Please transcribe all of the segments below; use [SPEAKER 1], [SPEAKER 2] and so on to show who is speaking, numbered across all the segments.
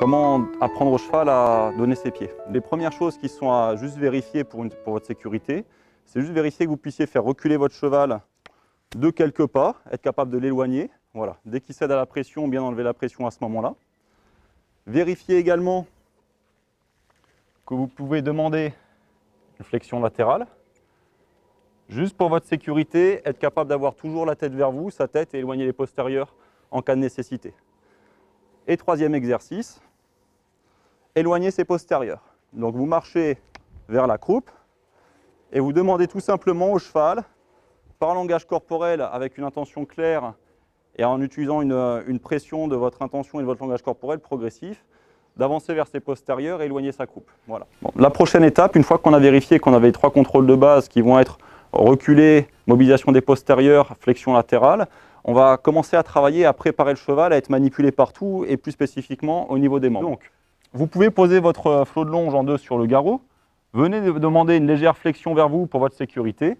[SPEAKER 1] Comment apprendre au cheval à donner ses pieds? Les premières choses qui sont à juste vérifier pour votre sécurité, c'est juste vérifier que vous puissiez faire reculer votre cheval de quelques pas, être capable de l'éloigner. Voilà. Dès qu'il cède à la pression, bien enlever la pression à ce moment-là. Vérifiez également que vous pouvez demander une flexion latérale. Juste pour votre sécurité, être capable d'avoir toujours la tête vers vous, sa tête, et éloigner les postérieurs en cas de nécessité. Et troisième exercice, éloigner ses postérieurs. Donc vous marchez vers la croupe et vous demandez tout simplement au cheval, par langage corporel avec une intention claire et en utilisant une pression de votre intention et de votre langage corporel progressif, d'avancer vers ses postérieurs et éloigner sa croupe. Voilà. Bon, la prochaine étape, une fois qu'on a vérifié qu'on avait les 3 contrôles de base qui vont être reculer, mobilisation des postérieurs, flexion latérale, on va commencer à travailler, à préparer le cheval à être manipulé partout et plus spécifiquement au niveau des membres. Donc, vous pouvez poser votre flot de longe en deux sur le garrot. Venez de demander une légère flexion vers vous pour votre sécurité.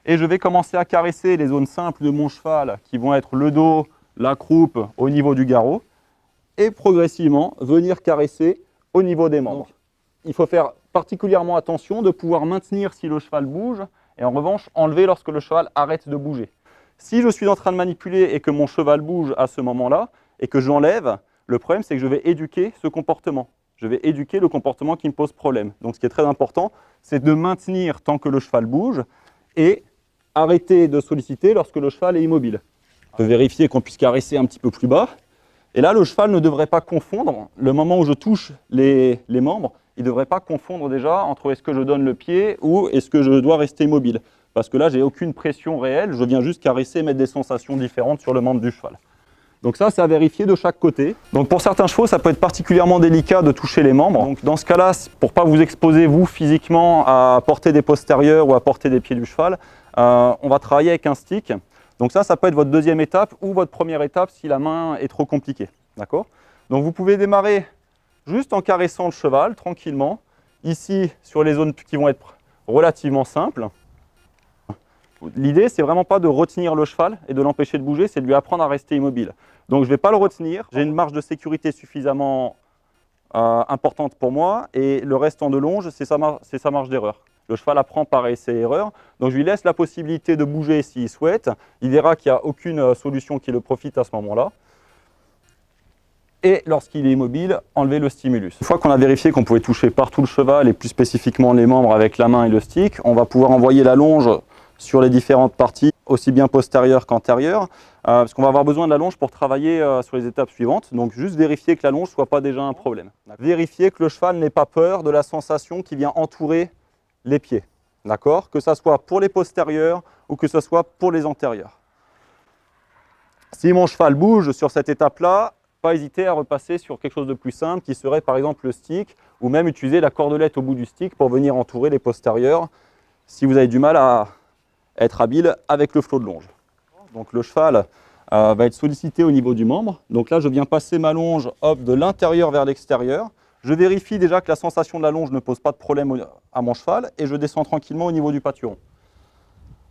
[SPEAKER 1] Et je vais commencer à caresser les zones simples de mon cheval qui vont être le dos, la croupe au niveau du garrot. Et progressivement, venir caresser au niveau des membres. Donc, il faut faire particulièrement attention de pouvoir maintenir si le cheval bouge et en revanche enlever lorsque le cheval arrête de bouger. Si je suis en train de manipuler et que mon cheval bouge à ce moment-là et que j'enlève, le problème c'est que je vais éduquer ce comportement. Je vais éduquer le comportement qui me pose problème. Donc ce qui est très important, c'est de maintenir tant que le cheval bouge et arrêter de solliciter lorsque le cheval est immobile. On peut vérifier qu'on puisse caresser un petit peu plus bas. Et là, le cheval ne devrait pas confondre, le moment où je touche les membres, il ne devrait pas confondre déjà entre est-ce que je donne le pied ou est-ce que je dois rester immobile. Parce que là, je n'ai aucune pression réelle, je viens juste caresser et mettre des sensations différentes sur le membre du cheval. Donc ça, c'est à vérifier de chaque côté. Donc pour certains chevaux, ça peut être particulièrement délicat de toucher les membres. Donc dans ce cas-là, pour ne pas vous exposer, vous, physiquement, à porter des postérieurs ou à porter des pieds du cheval, on va travailler avec un stick. Donc ça peut être votre deuxième étape ou votre première étape si la main est trop compliquée. D'accord ? Donc vous pouvez démarrer juste en caressant le cheval, tranquillement. Ici, sur les zones qui vont être relativement simples. L'idée, c'est vraiment pas de retenir le cheval et de l'empêcher de bouger, c'est de lui apprendre à rester immobile. Donc je ne vais pas le retenir, j'ai une marge de sécurité suffisamment importante pour moi et le restant de longe, c'est sa marge d'erreur. Le cheval apprend par essai et erreur, donc je lui laisse la possibilité de bouger s'il souhaite. Il verra qu'il n'y a aucune solution qui le profite à ce moment-là. Et lorsqu'il est immobile, enlever le stimulus. Une fois qu'on a vérifié qu'on pouvait toucher partout le cheval et plus spécifiquement les membres avec la main et le stick, on va pouvoir envoyer la longe sur les différentes parties, aussi bien postérieures qu'antérieures, parce qu'on va avoir besoin de la longe pour travailler sur les étapes suivantes. Donc juste vérifier que la longe ne soit pas déjà un problème. Vérifier que le cheval n'ait pas peur de la sensation qui vient entourer les pieds. D'accord ? Que ce soit pour les postérieurs ou que ce soit pour les antérieurs. Si mon cheval bouge sur cette étape-là, pas hésiter à repasser sur quelque chose de plus simple qui serait par exemple le stick ou même utiliser la cordelette au bout du stick pour venir entourer les postérieurs si vous avez du mal à être habile avec le flot de longe. Donc le cheval va être sollicité au niveau du membre. Donc là, je viens passer ma longe de l'intérieur vers l'extérieur. Je vérifie déjà que la sensation de la longe ne pose pas de problème à mon cheval et je descends tranquillement au niveau du pâturon.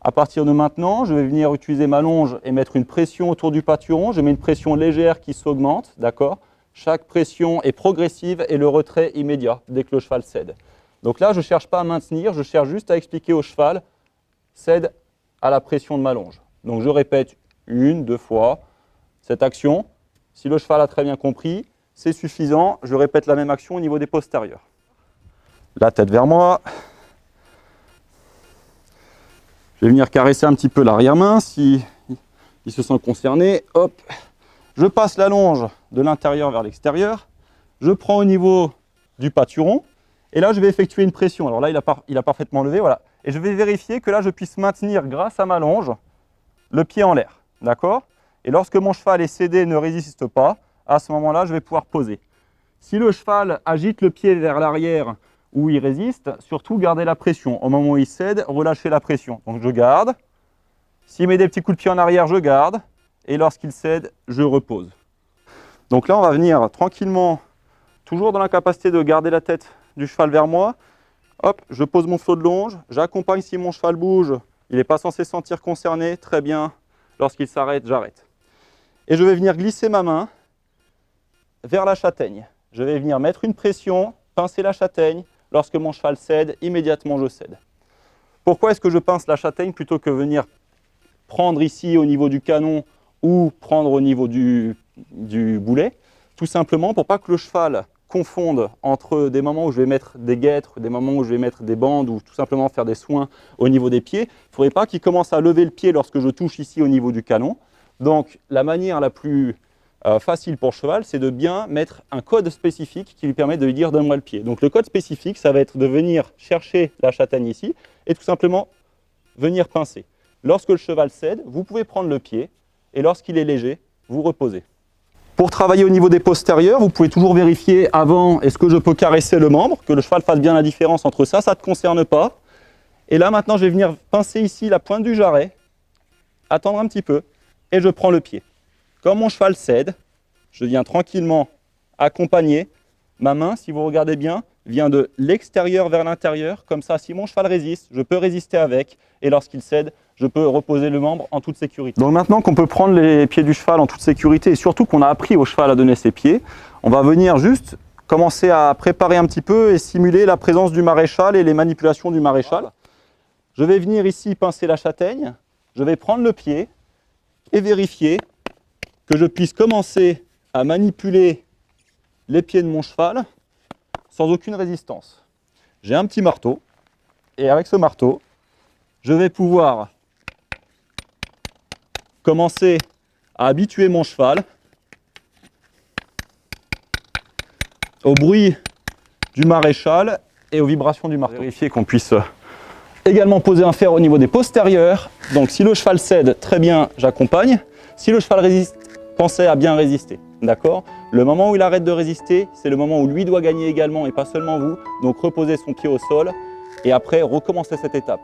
[SPEAKER 1] À partir de maintenant, je vais venir utiliser ma longe et mettre une pression autour du pâturon. Je mets une pression légère qui s'augmente, d'accord ? Chaque pression est progressive et le retrait immédiat dès que le cheval cède. Donc là, je ne cherche pas à maintenir, je cherche juste à expliquer au cheval cède à la pression de ma longe. Donc je répète 1, 2 fois cette action. Si le cheval a très bien compris, c'est suffisant. Je répète la même action au niveau des postérieurs. La tête vers moi. Je vais venir caresser un petit peu l'arrière-main si il se sent concerné. Hop. Je passe la longe de l'intérieur vers l'extérieur. Je prends au niveau du pâturon. Et là, je vais effectuer une pression. Alors là, il a parfaitement levé. Voilà. Et je vais vérifier que là, je puisse maintenir, grâce à ma longe, le pied en l'air. D'accord ? Et lorsque mon cheval est cédé et ne résiste pas, à ce moment-là, je vais pouvoir poser. Si le cheval agite le pied vers l'arrière ou il résiste, surtout gardez la pression. Au moment où il cède, relâchez la pression. Donc je garde. S'il met des petits coups de pied en arrière, je garde. Et lorsqu'il cède, je repose. Donc là, on va venir tranquillement, toujours dans la capacité de garder la tête du cheval vers moi. Hop, je pose mon flot de longe, j'accompagne si mon cheval bouge, il n'est pas censé se sentir concerné, très bien. Lorsqu'il s'arrête, j'arrête. Et je vais venir glisser ma main vers la châtaigne. je vais venir mettre une pression, pincer la châtaigne. Lorsque mon cheval cède, immédiatement je cède. Pourquoi est-ce que je pince la châtaigne plutôt que venir prendre ici au niveau du canon ou prendre au niveau du boulet? Tout simplement pour pas que le cheval confonde entre des moments où je vais mettre des guêtres, des moments où je vais mettre des bandes ou tout simplement faire des soins au niveau des pieds. Il ne faudrait pas qu'il commence à lever le pied lorsque je touche ici au niveau du canon. Donc la manière la plus facile pour le cheval, c'est de bien mettre un code spécifique qui lui permet de lui dire donne-moi le pied. Donc le code spécifique, ça va être de venir chercher la châtaigne ici et tout simplement venir pincer. Lorsque le cheval cède, vous pouvez prendre le pied et lorsqu'il est léger, vous reposez. Pour travailler au niveau des postérieurs, vous pouvez toujours vérifier avant, est-ce que je peux caresser le membre, que le cheval fasse bien la différence entre ça, ça ne te concerne pas. Et là maintenant, je vais venir pincer ici la pointe du jarret, attendre un petit peu, et je prends le pied. Comme mon cheval cède, je viens tranquillement accompagner. Ma main, si vous regardez bien, vient de l'extérieur vers l'intérieur. Comme ça, si mon cheval résiste, je peux résister avec. Et lorsqu'il cède, je peux reposer le membre en toute sécurité. Donc maintenant qu'on peut prendre les pieds du cheval en toute sécurité et surtout qu'on a appris au cheval à donner ses pieds, on va venir juste commencer à préparer un petit peu et simuler la présence du maréchal et les manipulations du maréchal. Je vais venir ici pincer la châtaigne, je vais prendre le pied et vérifier que je puisse commencer à manipuler les pieds de mon cheval sans aucune résistance. J'ai un petit marteau et avec ce marteau, je vais pouvoir commencer à habituer mon cheval au bruit du maréchal et aux vibrations du marteau. Vérifier qu'on puisse également poser un fer au niveau des postérieurs. Donc si le cheval cède, très bien, j'accompagne. Si le cheval résiste, pensez à bien résister. D'accord? Le moment où il arrête de résister, c'est le moment où lui doit gagner également et pas seulement vous. Donc reposez son pied au sol et après recommencez cette étape.